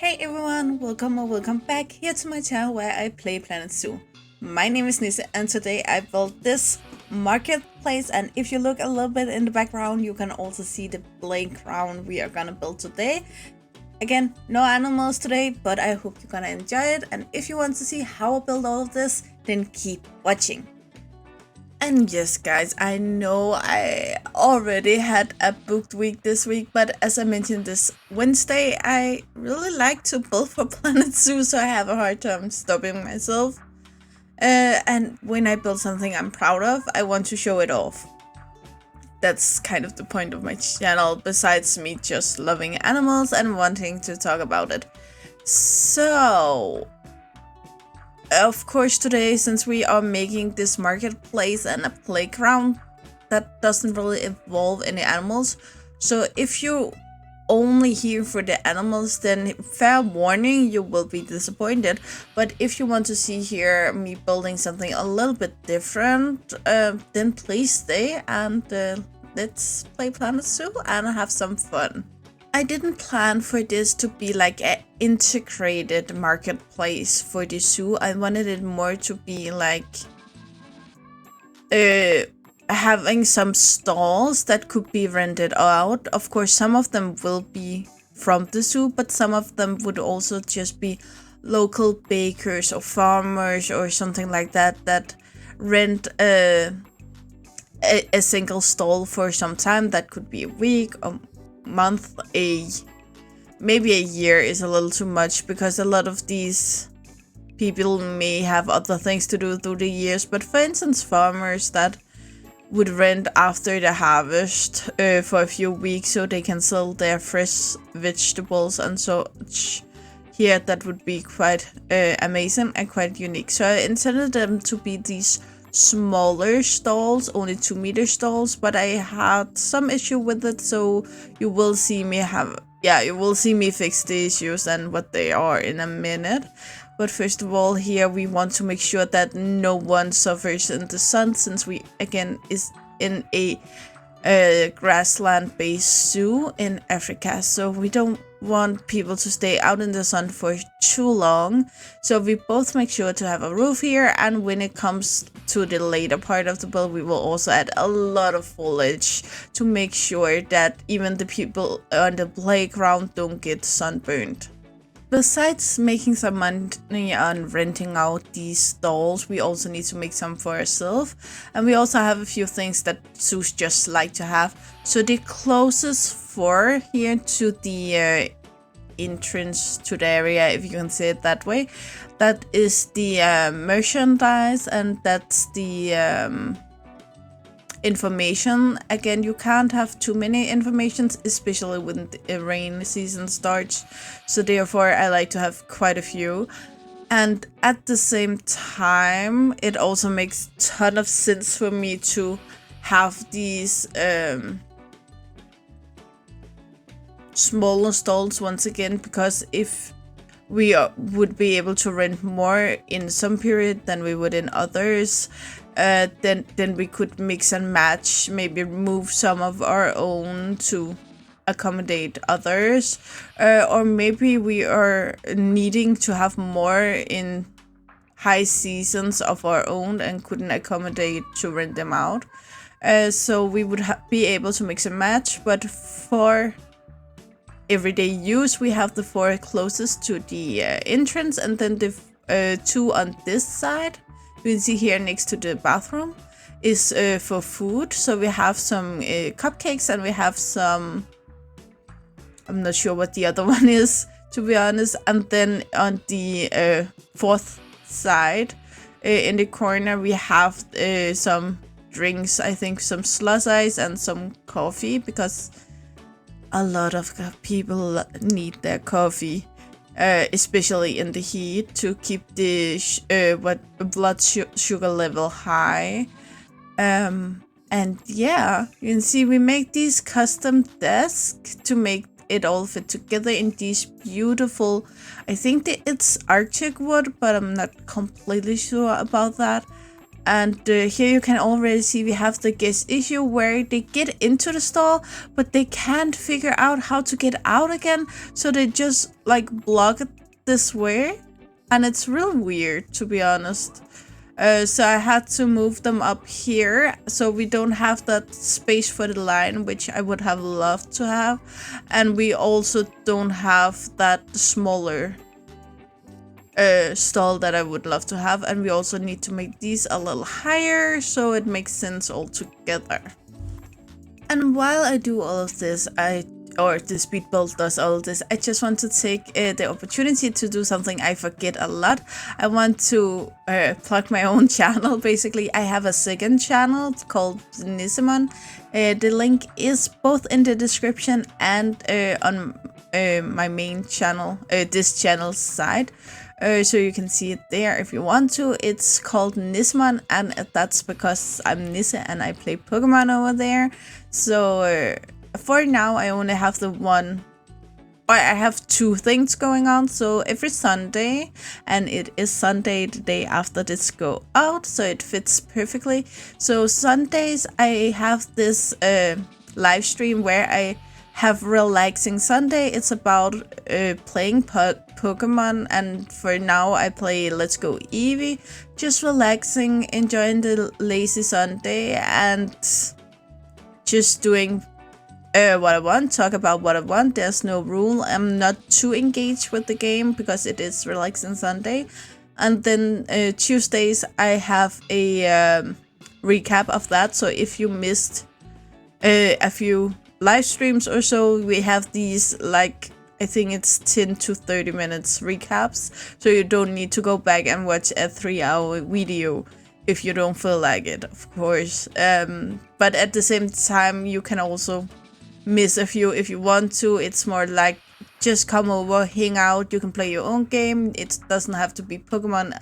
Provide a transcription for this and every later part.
Hey everyone, welcome or welcome back here to my channel where I play Planet Zoo. My name is Nisse and today I built this marketplace, and if you look a little bit in the background you can also see the playground we are gonna build today. Again, no animals today, but I hope you're gonna enjoy it, and if you want to see how I build all of this, then keep watching. And yes guys, I know I already had a booked week this week, but as I mentioned this Wednesday, I really like to build for Planet Zoo, so I have a hard time stopping myself. And when I build something I'm proud of, I want to show it off. That's kind of the point of my channel, besides me just loving animals and wanting to talk about it. So of course today, since we are making this marketplace and a playground that doesn't really involve any animals, so if you only here for the animals, then fair warning, you will be disappointed. But if you want to see here me building something a little bit different, then please stay and let's play Planet Zoo and have some fun. I didn't plan for this to be like an integrated marketplace for the zoo. I wanted it more to be like having some stalls that could be rented out. Of course, some of them will be from the zoo, but some of them would also just be local bakers or farmers or something like that that rent a single stall for some time. That could be a week or month, maybe a year is a little too much, because a lot of these people may have other things to do through the years. But for instance, farmers that would rent after the harvest for a few weeks so they can sell their fresh vegetables and such here, that would be quite amazing and quite unique. So I intended them to be these smaller stalls, only 2-meter stalls, but I had some issue with it, so you will see me fix the issues and what they are in a minute. But first of all, here we want to make sure that no one suffers in the sun, since we again is in a grassland based zoo in Africa, so we don't want people to stay out in the sun for too long. So we both make sure to have a roof here, and when it comes to the later part of the build, we will also add a lot of foliage to make sure that even the people on the playground don't get sunburned. Besides making some money on renting out these stalls, we also need to make some for ourselves, and we also have a few things that zoos just like to have. So the closest for here to the entrance to the area, if you can say it that way, that is the merchandise, and that's the information. Again, you can't have too many informations, especially when the rain season starts, so therefore I like to have quite a few. And at the same time, it also makes a ton of sense for me to have these smaller stalls once again, because if we would be able to rent more in some period than we would in others, then we could mix and match, maybe remove some of our own to accommodate others, or maybe we are needing to have more in high seasons of our own and couldn't accommodate to rent them out. So we would be able to mix and match, but for everyday use we have the 4 closest to the entrance, and then the 2 on this side, you can see here next to the bathroom, is for food. So we have some cupcakes, and we have some, I'm not sure what the other one is, to be honest. And then on the 4th side in the corner, we have some drinks, I think some slush ice and some coffee, because a lot of people need their coffee, especially in the heat, to keep the blood sugar level high. And yeah, you can see we make these custom desks to make it all fit together in these beautiful, I think that it's Arctic wood, but I'm not completely sure about that. And here you can already see we have the guest issue where they get into the stall, but they can't figure out how to get out again. So they just like block it this way. And it's real weird, to be honest. So I had to move them up here so we don't have that space for the line, which I would have loved to have. And we also don't have that smaller stall that I would love to have. And we also need to make these a little higher so it makes sense all together. And while I do all of this, the speed build does all of this, I just want to take the opportunity to do something I forget a lot. I want to plug my own channel. Basically, I have a second channel called Nissimon. The link is both in the description and on my main channel, this channel's side. So you can see it there if you want to. It's called Nissimon, and that's because I'm Nisse and I play Pokemon over there. So for now, I only have I have two things going on. So every Sunday, and it is Sunday the day after this go out, so it fits perfectly. So Sundays, I have this live stream where I have Relaxing Sunday. It's about playing Pokemon, and for now I play Let's Go Eevee. Just relaxing, enjoying the lazy Sunday, and just doing what I want, talk about what I want. There's no rule. I'm not too engaged with the game because it is Relaxing Sunday. And then Tuesdays I have a recap of that. So if you missed a few live streams or so, we have these, like, I think it's 10 to 30 minutes recaps. So you don't need to go back and watch a 3-hour video if you don't feel like it, of course. But at the same time, you can also miss a few if you want to. It's more like just come over, hang out. You can play your own game. It doesn't have to be Pokemon.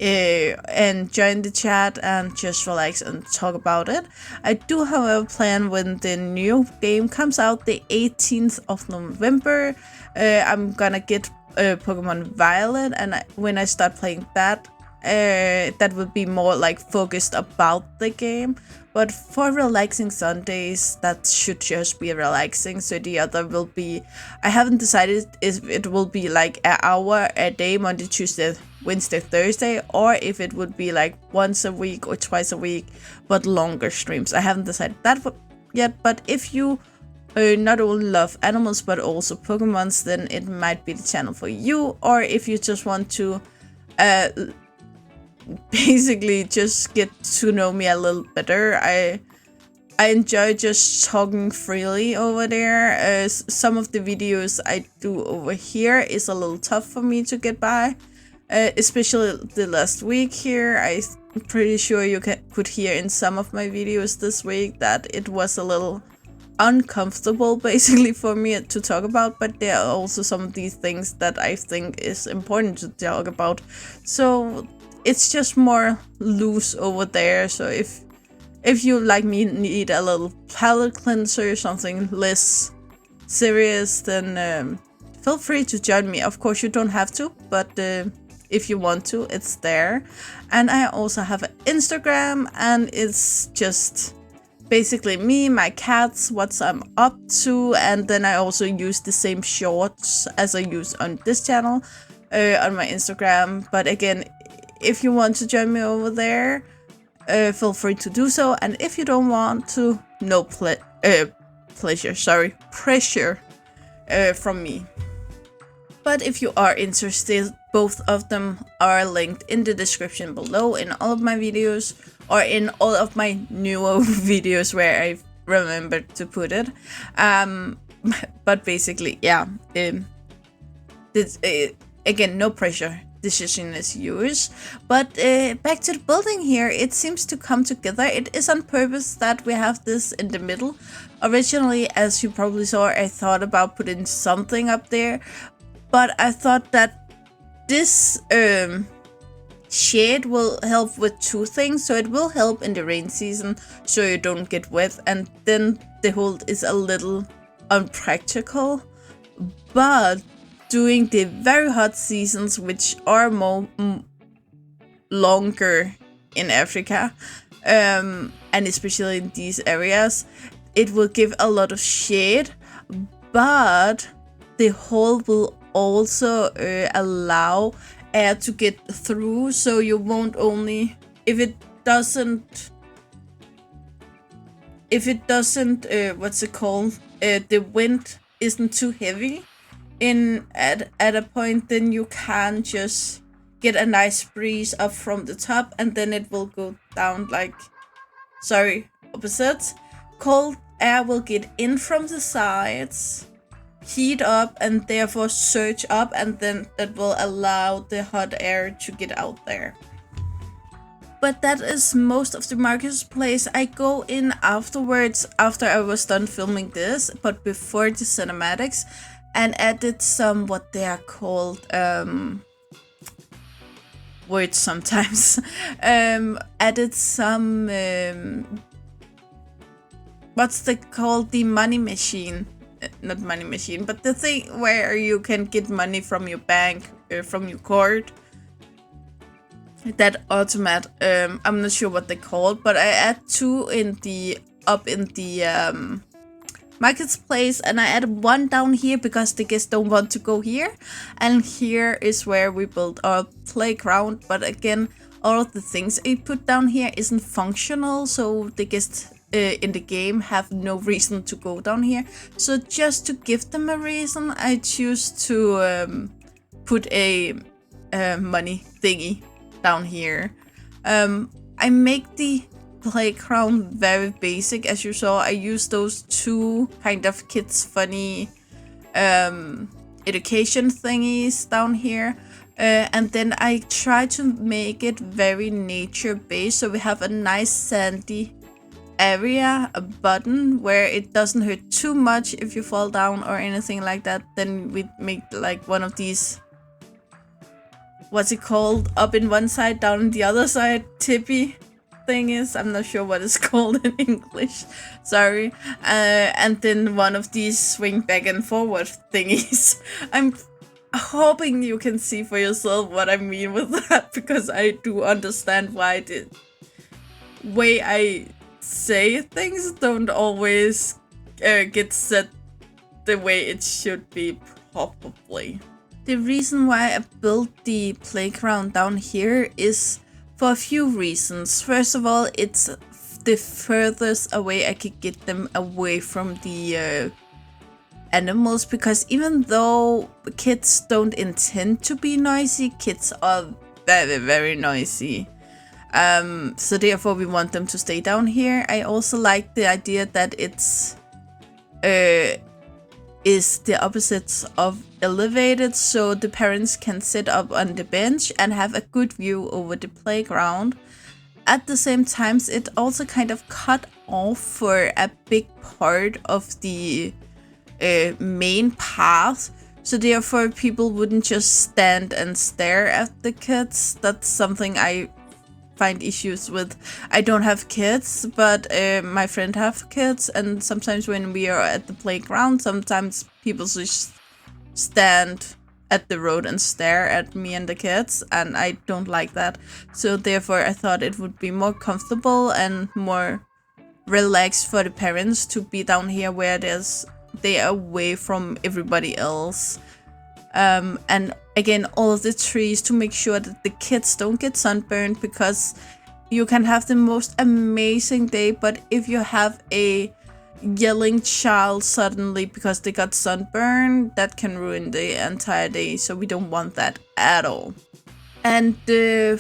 And join the chat and just relax and talk about it. I do, however, plan when the new game comes out, the 18th of November. I'm gonna get Pokemon Violet, and when I start playing that, that will be more like focused about the game. But for Relaxing Sundays, that should just be relaxing. So the other will be, I haven't decided if it will be like an hour a day, Monday, Tuesday, Wednesday, Thursday, or if it would be like once a week or twice a week, but longer streams. I haven't decided that yet. But if you not only love animals but also Pokemons, then it might be the channel for you. Or if you just want to basically just get to know me a little better, I enjoy just talking freely over there. Some of the videos I do over here is a little tough for me to get by, especially the last week here. I'm pretty sure you could hear in some of my videos this week that it was a little uncomfortable basically for me to talk about, but there are also some of these things that I think is important to talk about. So it's just more loose over there. So if you, like me, need a little palate cleanser, something less serious, then feel free to join me. Of course, you don't have to, but if you want to, it's there. And I also have an Instagram, and it's just basically me, my cats, what I'm up to, and then I also use the same shorts as I use on this channel on my Instagram. But again, if you want to join me over there, feel free to do so. And if you don't want to, no pressure from me. But if you are interested, both of them are linked in the description below in all of my videos, or in all of my newer videos where I remembered to put it. But basically, yeah. Again, no pressure. Decision is yours. But back to the building here, it seems to come together. It is on purpose that we have this in the middle. Originally, as you probably saw, I thought about putting something up there, but I thought that this shade will help with two things. So it will help in the rain season so you don't get wet, and then the hold is a little unpractical. But during the very hot seasons, which are more longer in Africa, and especially in these areas. It will give a lot of shade, but the hole will also allow air to get through, so you won't only, if it doesn't what's it called, the wind isn't too heavy in at a point, then you can just get a nice breeze up from the top, and then it will go down like, opposite. Cold air will get in from the sides, heat up, and therefore surge up, and then that will allow the hot air to get out there. But that is most of the marketplace. I go in afterwards, after I was done filming this, but before the cinematics, and added some, what they are called, words sometimes, added some, what's they called, the money machine, not money machine, but the thing where you can get money from your bank, from your card, that automat. I'm not sure what they called, but I add two in the marketplace, and I added one down here because the guests don't want to go here, and here is where we build our playground. But again, all of the things I put down here isn't functional, so the guests in the game have no reason to go down here. So just to give them a reason, I choose to put a money thingy down here. I make the playground very basic. As you saw, I use those two kind of kids funny education thingies down here, and then I try to make it very nature based, so we have a nice sandy area, a button where it doesn't hurt too much if you fall down or anything like that. Then we make like one of these, what's it called, up in one side, down in the other side, tippy thing is, I'm not sure what it's called in English, sorry. And then one of these swing back and forward thingies. I'm hoping you can see for yourself what I mean with that, because I do understand why the way I say things don't always get said the way it should be, probably. The reason why I built the playground down here is for a few reasons. First of all, it's the furthest away I could get them away from the animals, because even though kids don't intend to be noisy, kids are very, very noisy. So therefore we want them to stay down here. I also like the idea that it's is the opposites of elevated, so the parents can sit up on the bench and have a good view over the playground. At the same time, it also kind of cut off for a big part of the main path, so therefore people wouldn't just stand and stare at the kids. That's something I find issues with. I don't have kids, but my friend have kids, and sometimes when we are at the playground, sometimes people just stand at the road and stare at me and the kids, and I don't like that. So therefore I thought it would be more comfortable and more relaxed for the parents to be down here where they are away from everybody else. And again, all of the trees to make sure that the kids don't get sunburned, because you can have the most amazing day, but if you have a yelling child suddenly because they got sunburned, that can ruin the entire day, so we don't want that at all. And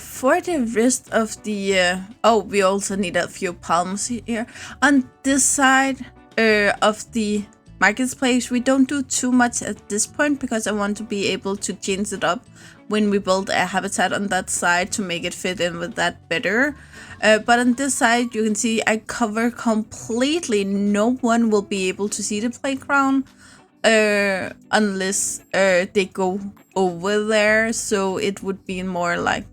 for the rest of the we also need a few palms here on this side of the marketplace. We don't do too much at this point because I want to be able to change it up when we build a habitat on that side to make it fit in with that better. But on this side, you can see I cover completely. No one will be able to see the playground unless they go over there. So it would be more like,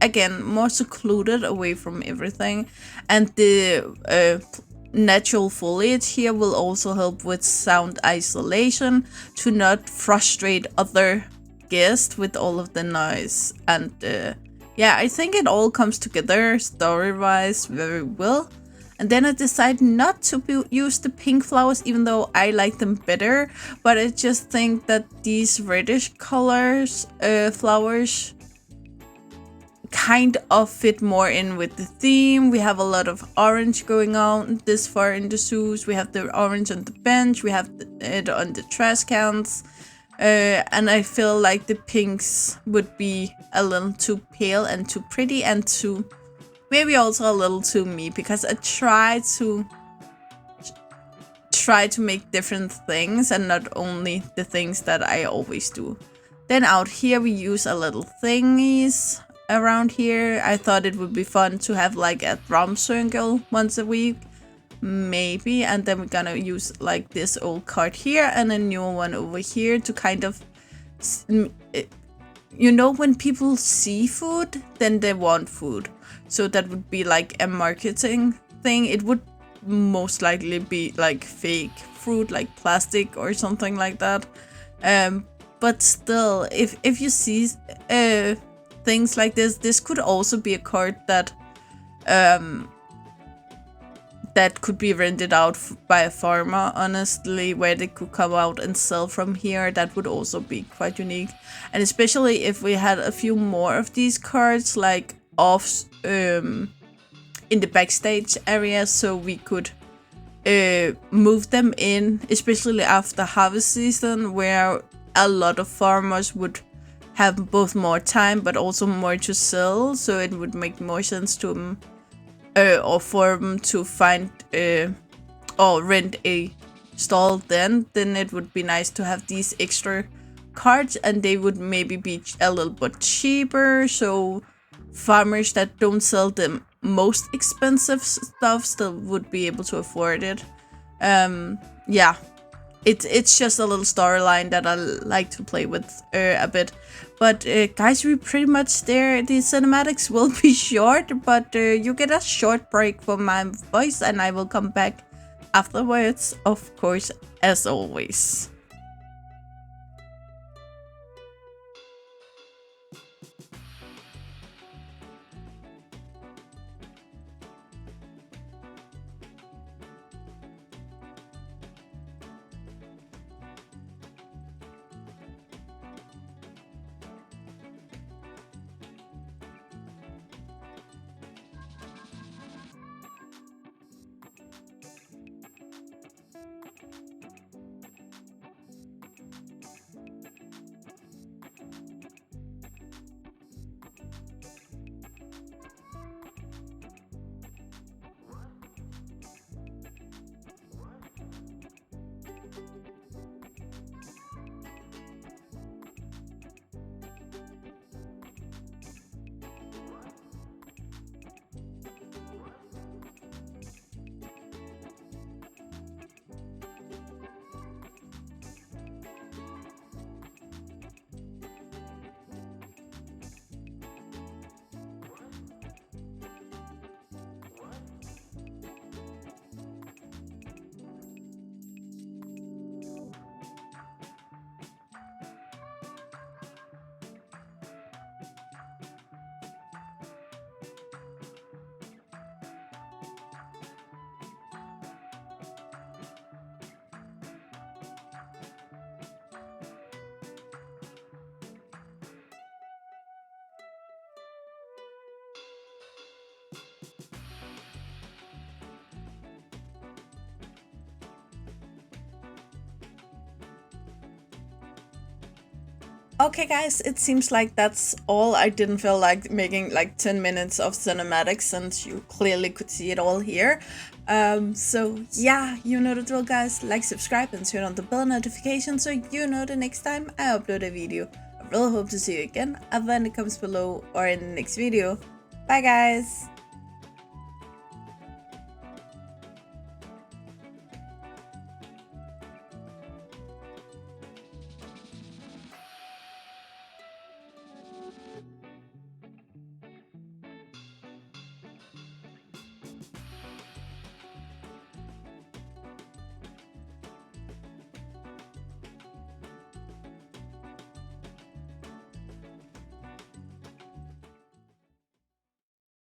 again, more secluded away from everything. And the natural foliage here will also help with sound isolation to not frustrate other guests with all of the noise and yeah, I think it all comes together story-wise very well. And then I decided not to use the pink flowers, even though I like them better. But I just think that these reddish colors, flowers, kind of fit more in with the theme. We have a lot of orange going on this far in the zoos. We have the orange on the bench. We have it on the trash cans. And I feel like the pinks would be a little too pale and too pretty and too... maybe also a little too me, because I try to make different things and not only the things that I always do. Then out here we use a little thingies around here. I thought it would be fun to have like a drum circle once a week, maybe, and then we're gonna use like this old card here and a new one over here to kind of, you know, when people see food, then they want food. So that would be like a marketing thing. It would most likely be like fake fruit, like plastic or something like that. But still, if you see things like this could also be a card that that could be rented out by a farmer, honestly, where they could come out and sell from here. That would also be quite unique. And especially if we had a few more of these cards, like off in the backstage area, so we could move them in, especially after harvest season, where a lot of farmers would have both more time but also more to sell. So it would make more sense to them or for them to find or rent a stall. Then it would be nice to have these extra cards, and they would maybe be a little bit cheaper, so farmers that don't sell the most expensive stuff still would be able to afford it. Yeah, it's just a little storyline that I like to play with a bit. But guys, we're pretty much there. The cinematics will be short, but you get a short break from my voice, and I will come back afterwards, of course, as always. Okay guys, it seems like that's all. I didn't feel like making like 10 minutes of cinematics since you clearly could see it all here. So yeah, you know the drill guys. Like, subscribe and turn on the bell notification so you know the next time I upload a video. I really hope to see you again either in the comments below or in the next video. Bye guys!